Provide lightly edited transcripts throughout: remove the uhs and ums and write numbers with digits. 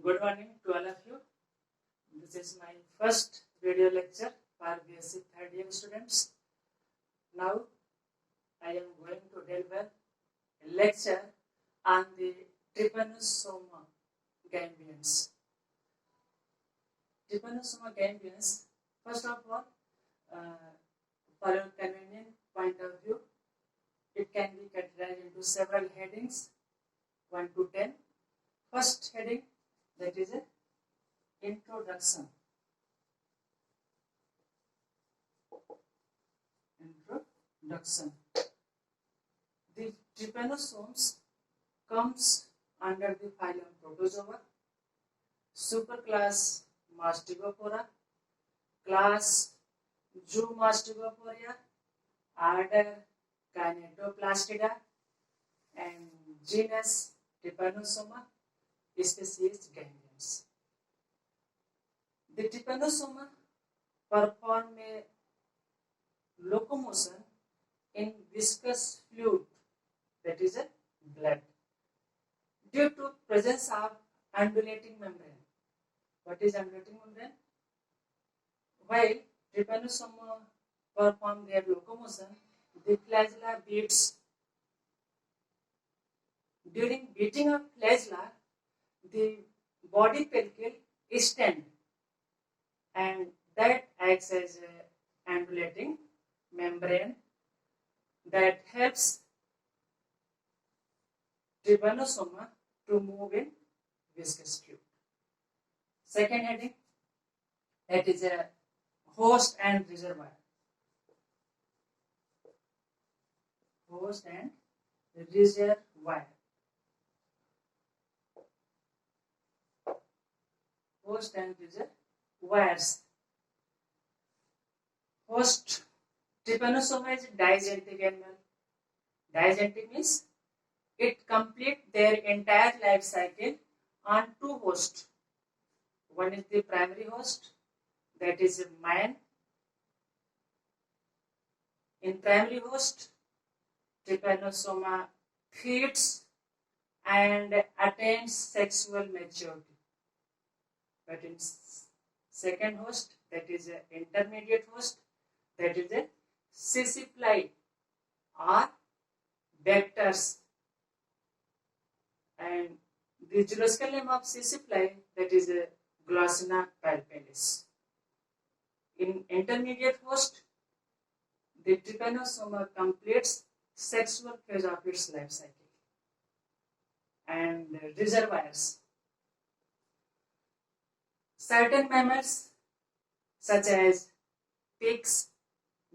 Good morning to all of you. This is my first video lecture for basic third year students. Now I am going to deliver a lecture on the Trypanosoma gambians. Trypanosoma gambians, first of all, for your convenient point of view, it can be categorized into several headings, 1 to 10. First heading, that is an introduction. The trypanosomes comes under the phylum Protozoa, superclass Mastigophora, class Zoomastigophora, order Kinetoplastida, and genus Trypanosoma, species Gambians. The Trypanosoma perform a locomotion in viscous fluid, that is a blood, due to presence of undulating membrane. What is undulating membrane? While Trypanosoma perform their locomotion, the flagella beats. During beating of flagella, the body pellicle extends, and that acts as an undulating membrane that helps Trypanosoma to move in viscous fluid. Second heading, that is a host and reservoir. Host and reservoir. Host and reservoirs. Host, Trypanosoma is a digentic animal. Digentic means it completes their entire life cycle on two hosts. One is the primary host, that is a man. In primary host, Trypanosoma feeds and attains sexual maturity. But in second host, that is an intermediate host, that is a sisipli or vectors. And the zoological name of sisipli, that is a Glossina palpalis. In intermediate host, the Trypanosoma completes sexual phase of its life cycle. And reservoirs. Certain mammals such as pigs,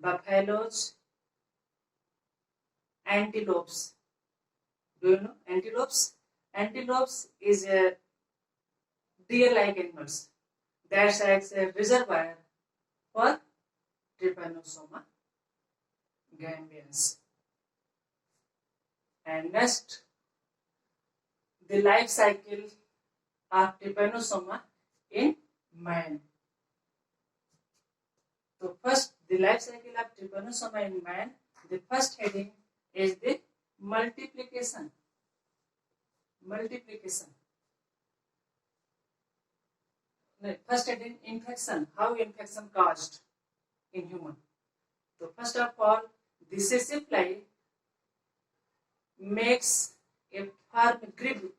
buffaloes, antelopes. Do you know antelopes? Antelopes is a deer-like animals that acts as a reservoir for Trypanosoma gambians. And next, the life cycle of Trypanosoma in man. So first, the life cycle of Trypanosoma in man, the first heading is the multiplication. Multiplication. The first heading, infection. How infection caused in human. So first of all, the sisipli makes a firm grip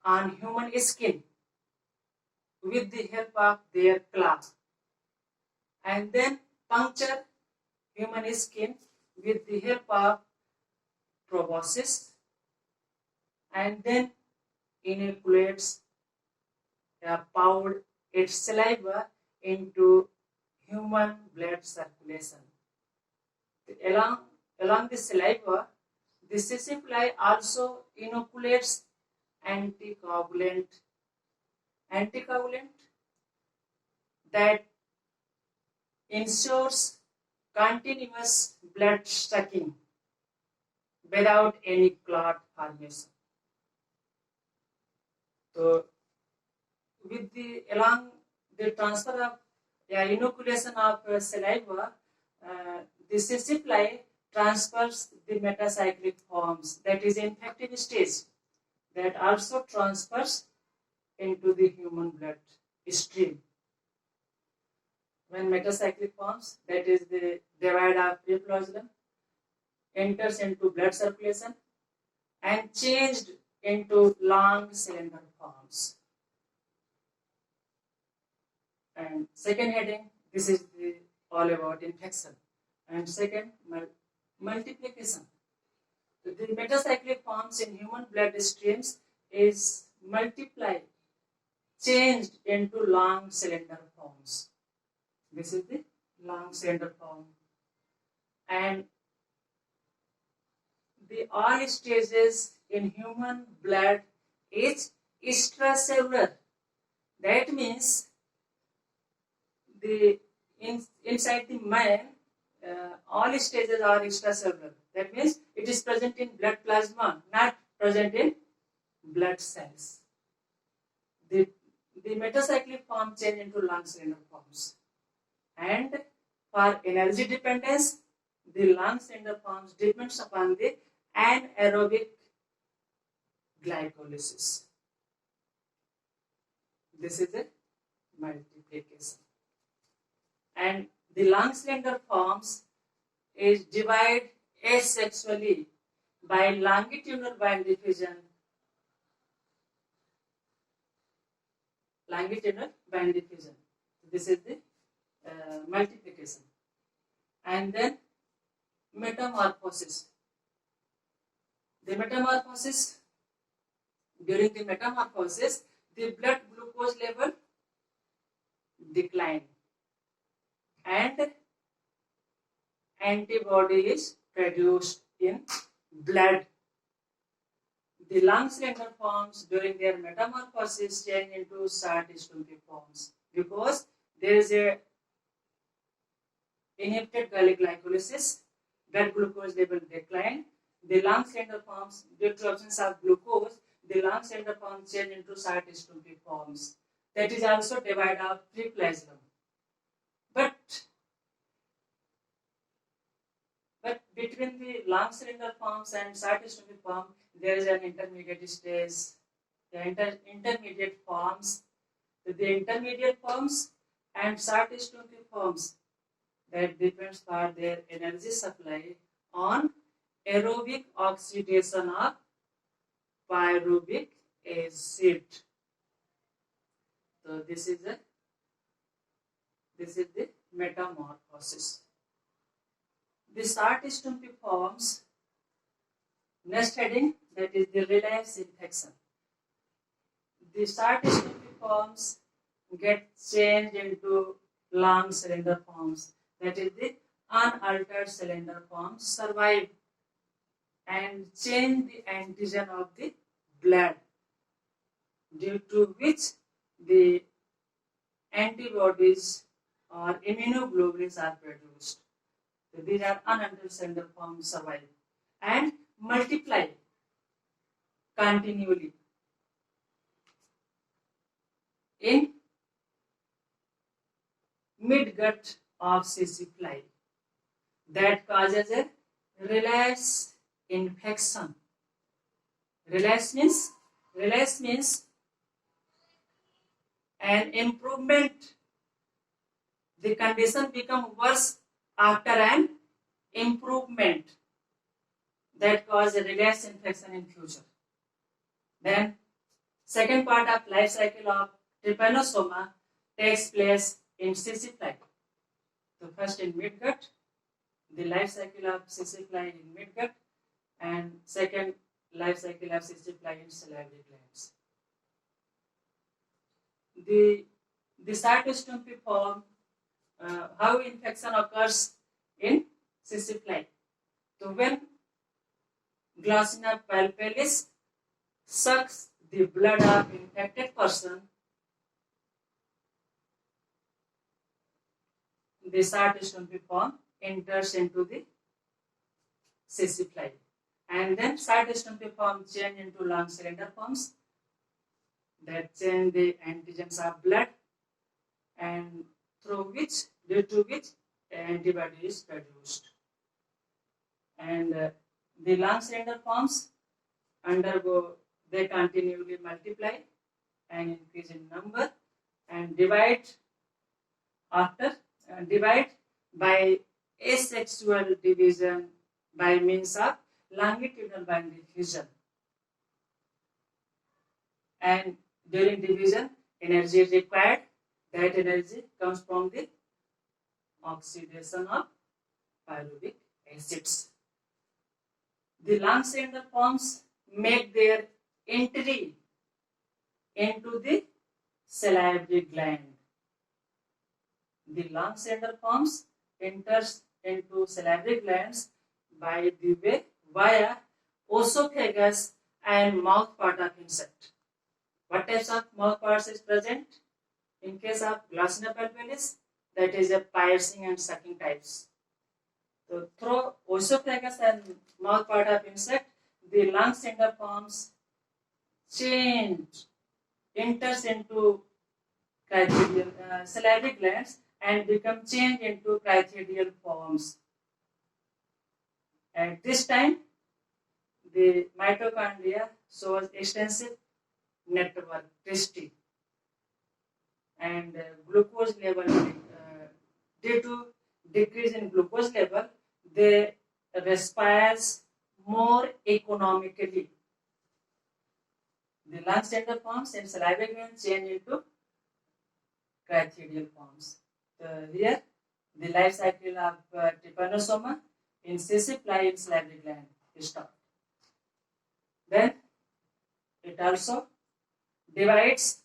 on human skin with the help of their claws, and then puncture human skin with the help of proboscis, and then inoculates poured its saliva into human blood circulation. Along the saliva, the sisipli also inoculates anticoagulant that ensures continuous blood sucking without any clot formation. So, with along the transfer of inoculation of saliva, the sisipli transfers the metacyclic forms, that is infective stage, that also transfers into the human blood stream. When metacyclic forms, that is the divide of preflagellum, enters into blood circulation and changed into long cylinder forms. And second heading, this is all about infection. And second, multiplication. The metacyclic forms in human blood streams is multiply, changed into long cylinder forms. This is the long cylinder form. And the all stages in human blood is extracellular. That means inside the man, all stages are extracellular. That means it is present in blood plasma, not present in blood cells. The metacyclic form change into long cylinder forms. And for energy dependence, the long cylinder forms depends upon the anaerobic glycolysis. This is a multiplication. And the long cylinder forms is divided asexually by longitudinal band diffusion. Longitudinal band diffusion. This is the multiplication. And then metamorphosis. The metamorphosis, during the metamorphosis, the blood glucose level decline and antibody is produced in blood. The long cylinder forms during their metamorphosis change into short stumpy forms because there is a inhibited glycolysis, blood glucose level decline. The long cylinder forms, due to absence of glucose, the long cylinder forms change into short stumpy forms. That is also divide of preflagellum. But between the long cylinder forms and short stumpy form, there is an intermediate stage. The intermediate forms, the intermediate forms and short stumpy forms, that depends for their energy supply on aerobic oxidation of pyruvic acid. So this is the metamorphosis. The short stumpy forms, next heading, that is the relapse infection. The short stumpy forms get changed into long cylinder forms. That is the unaltered cylinder forms survive and change the antigen of the blood, due to which the antibodies or immunoglobulins are produced. So these are unaltered cylinder forms survive and multiply continually in midgut of sissy fly. That causes a relapse infection. Relapse means an improvement. The condition become worse after an improvement that cause a relapse infection in future. Then second part of life cycle of trypanosoma takes place in sissy fly. So first in midgut, the life cycle of sissy fly in midgut, and second life cycle of sissy fly in salivary glands. The short stumpy form, how infection occurs in sissy fly. So when Glossina palpalis sucks the blood of infected person, the short stumpy form enters into the sissy fly, and then short stumpy form change into long cylinder forms that change the antigens of blood, and due to which antibody is produced. And the long cylinder forms they continually multiply and increase is in number, and divide by asexual division by means of longitudinal binary fusion. And during division, energy required, that energy comes from the oxidation of pyruvic acids. The lungs and the forms make their entry into the salivary gland. The lung center forms enters into salivary glands by the way via esophagus and mouth part of insect. What types of mouth parts is present? In case of Glossina palpalis, that is a piercing and sucking types. So through esophagus and mouth part of insect, the lung center forms enters into salivary glands and become changed into cricodial forms. At this time, the mitochondria shows extensive network Christie, and glucose level due to decrease in glucose level, they respires more economically. The lung center forms and salivary glands change into cricodial forms. Here, the life cycle of trypanosoma in sessile in salivary gland is stopped. Then it also divides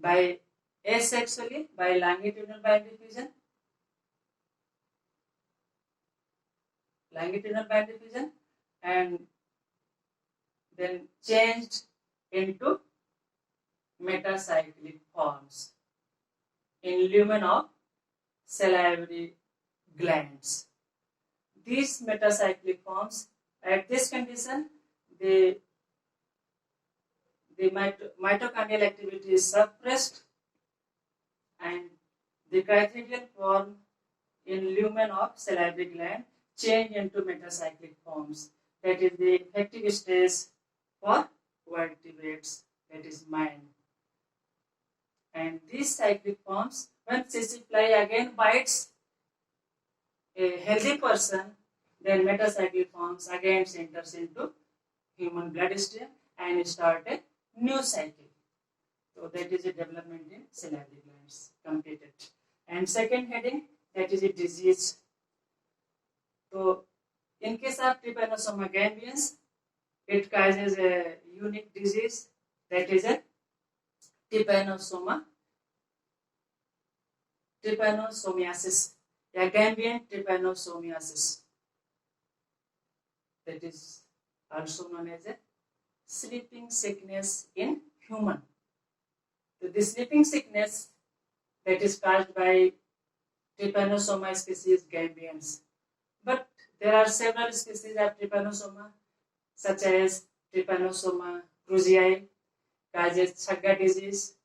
by asexually by longitudinal binary fusion. And then changed into metacyclic forms in lumen of salivary glands. These metacyclic forms, at this condition, the mitochondrial activity is suppressed and the cricodial form in lumen of salivary gland change into metacyclic forms. That is the effective stage for vertebrates, that is mind. And these cyclic forms, when sessile again bites a healthy person, then metacyclic forms again enters into human bloodstream and start a new cycle. So that is a development in salivary glands completed. And second heading, that is a disease. So in case of trypanosoma gambians, it causes a unique disease, that is a trypanosomiasis, a Gambian trypanosomiasis. That is also known as a sleeping sickness in human. So the sleeping sickness that is caused by Trypanosoma species Gambians. But there are several species of Trypanosoma, such as Trypanosoma cruzi, causes Chaga disease,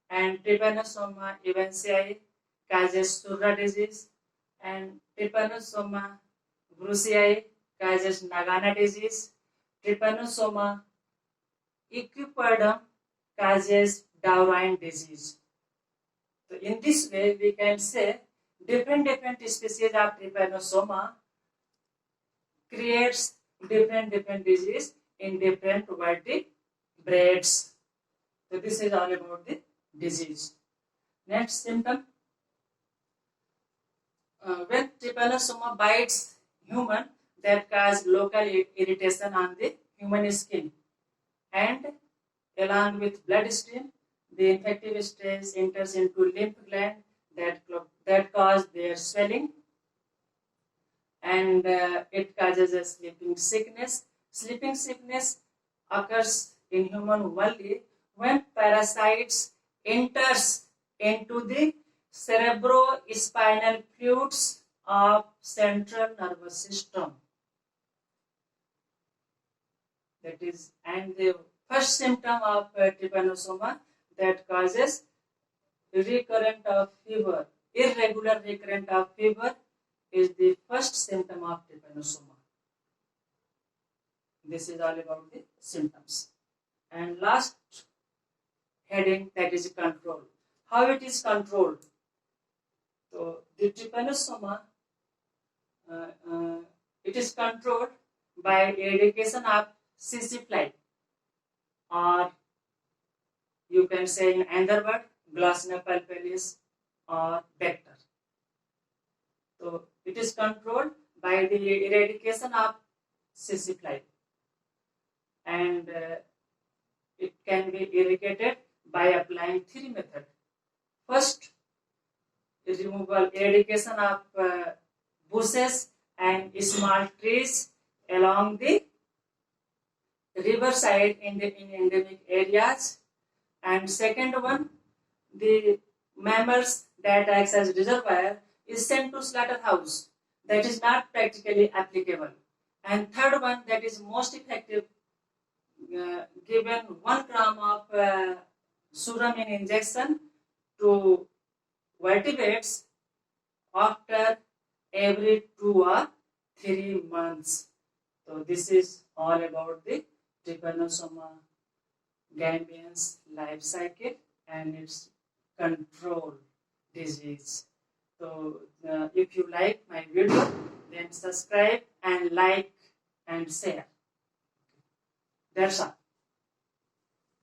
and Trypanosoma evansii causes Surra disease, and Trypanosoma brucei causes Nagana disease, Trypanosoma equipedum causes Dowrine disease. So in this way, we can say different species of Trypanosoma creates different disease in different vertebrates. So this is all about the disease. Next symptom, when Trypanosoma bites human, that cause local irritation on the human skin, and along with bloodstream, the infective stage enters into lymph gland that cause their swelling, and it causes a sleeping sickness. Sleeping sickness occurs in human only when parasites enters into the cerebrospinal fluids of central nervous system. That is, and the first symptom of Trypanosoma that causes recurrent of fever, irregular recurrent of fever, is the first symptom of Trypanosoma. This is all about the symptoms. And last heading, that is control. How it is controlled? So the trypanosoma, it is controlled by eradication of CC fly, or you can say in another word, Glossina palpalis or vector. So it is controlled by the eradication of CC fly, and it can be eradicated by applying three methods. First, eradication of bushes and small trees along the riverside in endemic areas. And second one, the mammals that acts as reservoir is sent to slaughterhouse. That is not practically applicable. And third one, that is most effective, given 1 gram of suramin injection to vertebrates after every 2 or 3 months. So this is all about the Trypanosoma gambians life cycle and its control disease. So if you like my video, then subscribe and like and share. That's all.